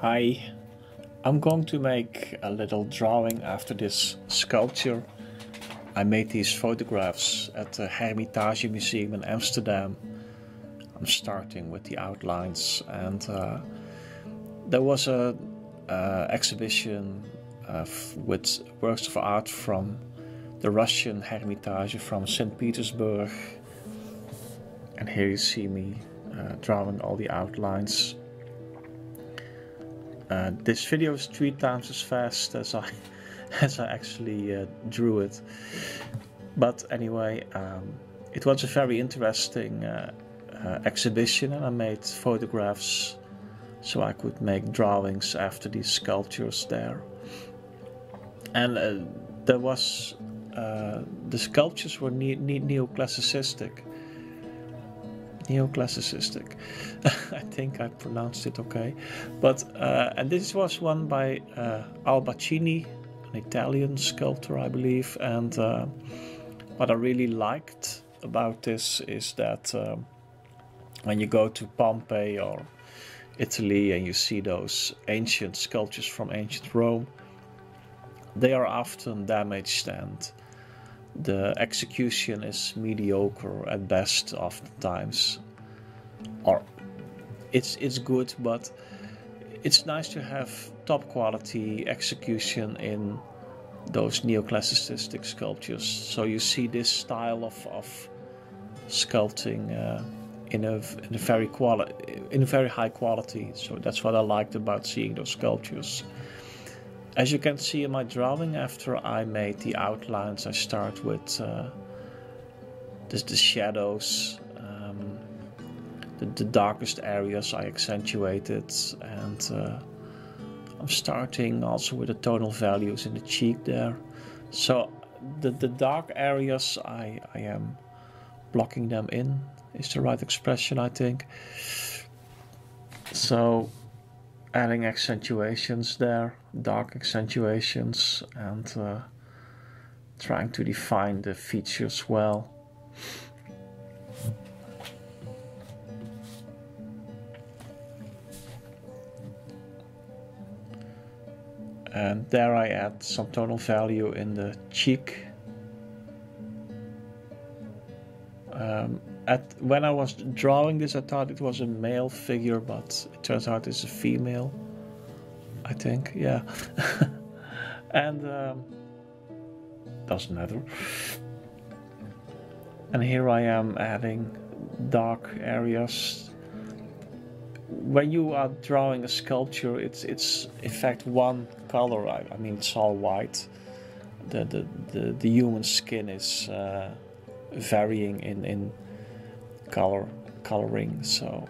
Hi, I'm going to make a little drawing after this sculpture. I made these photographs at the Hermitage Museum in Amsterdam. I'm starting with the outlines, and there was a exhibition with works of art from the Russian Hermitage from St. Petersburg, and here you see me drawing all the outlines. This video is 3 times as fast as I actually drew it, but anyway, it was a very interesting exhibition, and I made photographs so I could make drawings after these sculptures there. And there was the sculptures were neoclassicistic. I think I pronounced it okay, but and this was one by Albacini, an Italian sculptor, I believe. And what I really liked about this is that when you go to Pompeii or Italy and you see those ancient sculptures from ancient Rome, they are often damaged and the execution is mediocre at best oftentimes. Or it's good, but it's nice to have top quality execution in those neoclassicistic sculptures. So you see this style of sculpting in a very high quality. So that's what I liked about seeing those sculptures. As you can see in my drawing, after I made the outlines, I start with the shadows, the darkest areas I accentuated, and I'm starting also with the tonal values in the cheek there. So the dark areas, I am blocking them in, is the right expression, I think. So adding accentuations there, dark accentuations, and trying to define the features well. And there I add some tonal value in the cheek. When I was drawing this, I thought it was a male figure, but it turns out it's a female, I think, yeah. And doesn't matter. And here I am adding dark areas. When you are drawing a sculpture, it's in fact one color. I mean, it's all white. The human skin is varying in coloring. So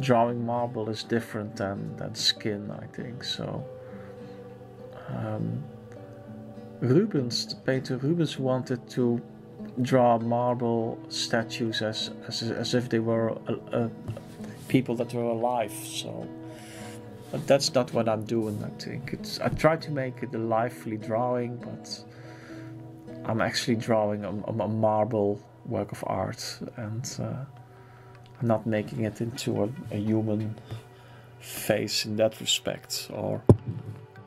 drawing marble is different than skin, I think. So Rubens, the painter Rubens, wanted to draw marble statues as if they were people that were alive. So, but that's not what I'm doing. I think I try to make it a lively drawing, but I'm actually drawing a marble work of art, and I'm not making it into a human face in that respect, or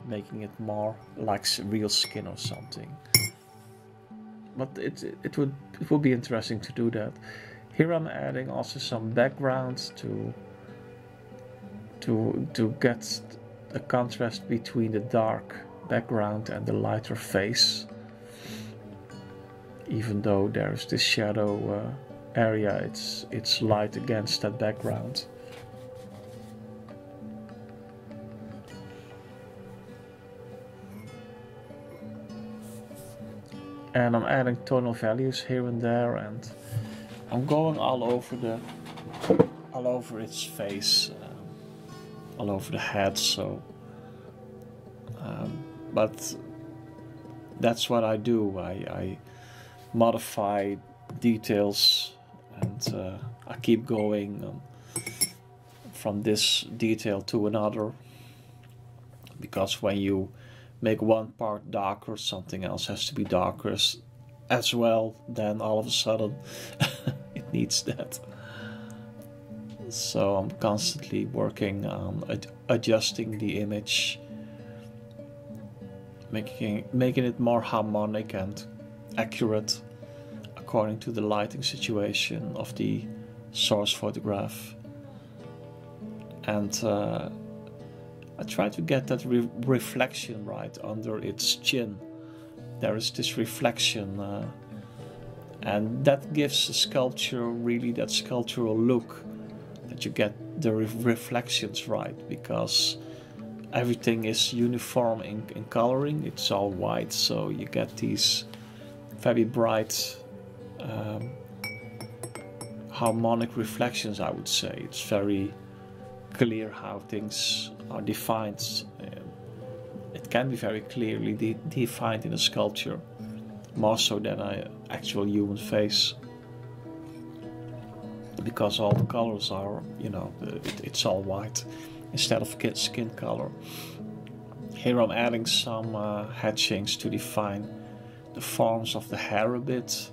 making it more like real skin or something. But it would be interesting to do that. Here I'm adding also some background to get a contrast between the dark background and the lighter face. Even though there's this shadow area, it's light against that background. And I'm adding tonal values here and there, and I'm going all over its face, all over the head. So, but that's what I do. I modify details, and I keep going from this detail to another, because when you make one part darker, something else has to be darker as well. Then all of a sudden it needs that. So I'm constantly working on adjusting the image, making it more harmonic and accurate according to the lighting situation of the source photograph. And I try to get that reflection right under its chin. There is this reflection, and that gives the sculpture really that sculptural look, that you get the reflections right, because everything is uniform in coloring. It's all white, so you get these very bright harmonic reflections, I would say. It's very clear how things are defined. It can be very clearly defined in a sculpture, more so than an actual human face, because all the colors are, it's all white instead of skin color. Here I'm adding some hatchings to define the forms of the hair a bit.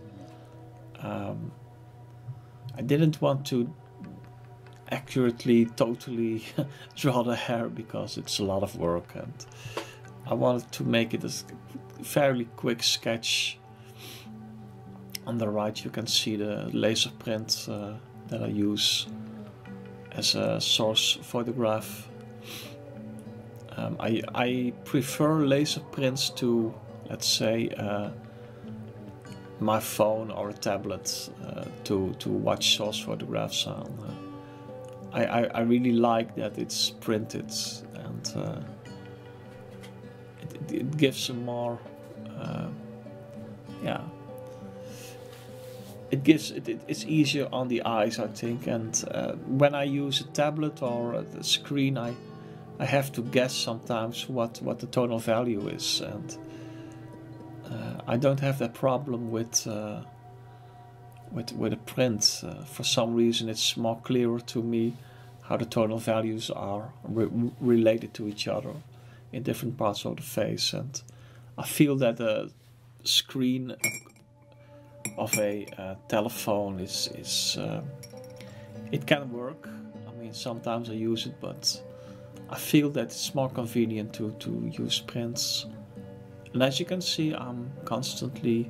I didn't want to accurately, totally draw the hair, because it's a lot of work, and I wanted to make it a fairly quick sketch. On the right you can see the laser print that I use as a source photograph. I prefer laser prints to, let's say, my phone or a tablet to watch source photographs on. I really like that it's printed, and it gives a more it's easier on the eyes, I think. And when I use a tablet or a screen, I have to guess sometimes what the tonal value is, and I don't have that problem with a print. For some reason, it's more clearer to me how the tonal values are related to each other in different parts of the face, and I feel that a screen of a telephone is it can work. I mean, sometimes I use it, but I feel that it's more convenient to use prints. And as you can see, I'm constantly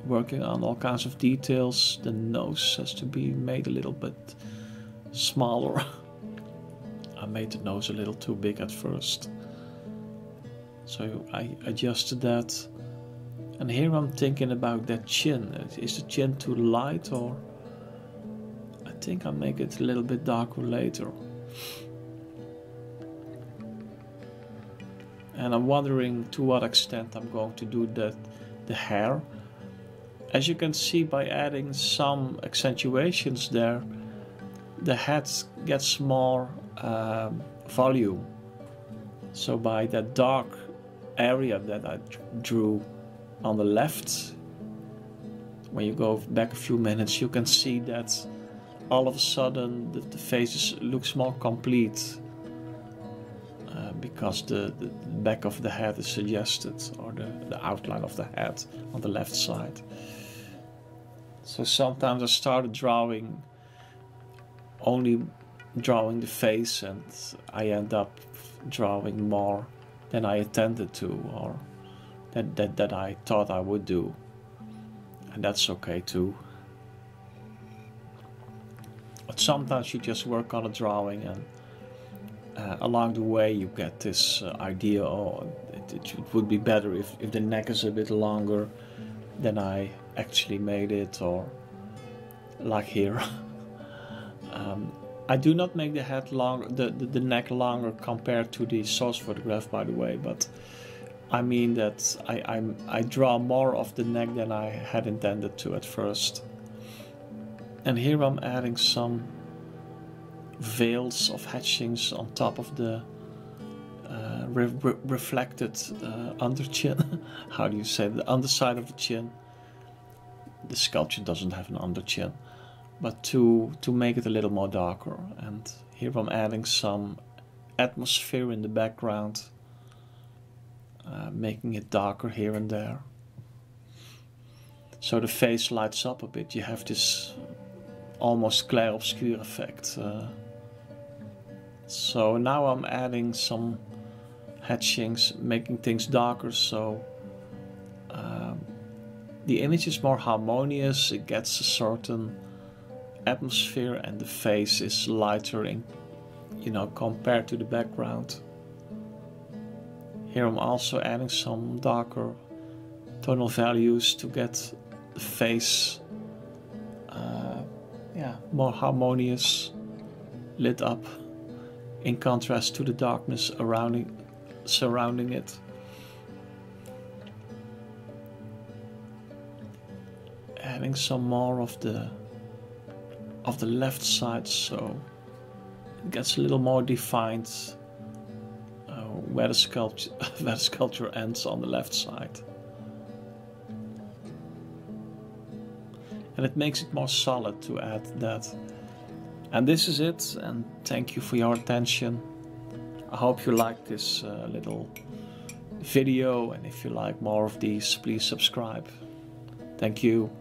working on all kinds of details. The nose has to be made a little bit smaller. I made the nose a little too big at first, so I adjusted that. And here I'm thinking about that chin. Is the chin too light, or I think I'll make it a little bit darker later. And I'm wondering to what extent I'm going to do the hair. As you can see, by adding some accentuations there, the head gets more volume. So by that dark area that I drew on the left, when you go back a few minutes, you can see that all of a sudden the face looks more complete, because the back of the head is suggested, or the outline of the head on the left side. So sometimes I started only drawing the face, and I end up drawing more than I intended to, or that I thought I would do, and that's okay too. But sometimes you just work on a drawing, and along the way you get this idea, it would be better if the neck is a bit longer than I actually made it, or like here. I do not make the head longer, the neck longer compared to the source photograph, by the way, but I mean that I draw more of the neck than I had intended to at first. And here I'm adding some veils of hatchings on top of the reflected under chin. How do you say it? The underside of the chin. The sculpture doesn't have an under chin, but to make it a little more darker. And here I'm adding some atmosphere in the background, making it darker here and there, so the face lights up a bit. You have this almost clair obscure effect. So now I'm adding some hatchings, making things darker, so the image is more harmonious, it gets a certain atmosphere, and the face is lighter in, compared to the background. Here I'm also adding some darker tonal values to get the face more harmonious, lit up, in contrast to the darkness surrounding it. Adding some more of the left side, so it gets a little more defined where the sculpture ends on the left side, and it makes it more solid to add that. And this is it, and thank you for your attention. I hope you liked this little video, and if you like more of these, please subscribe. Thank you.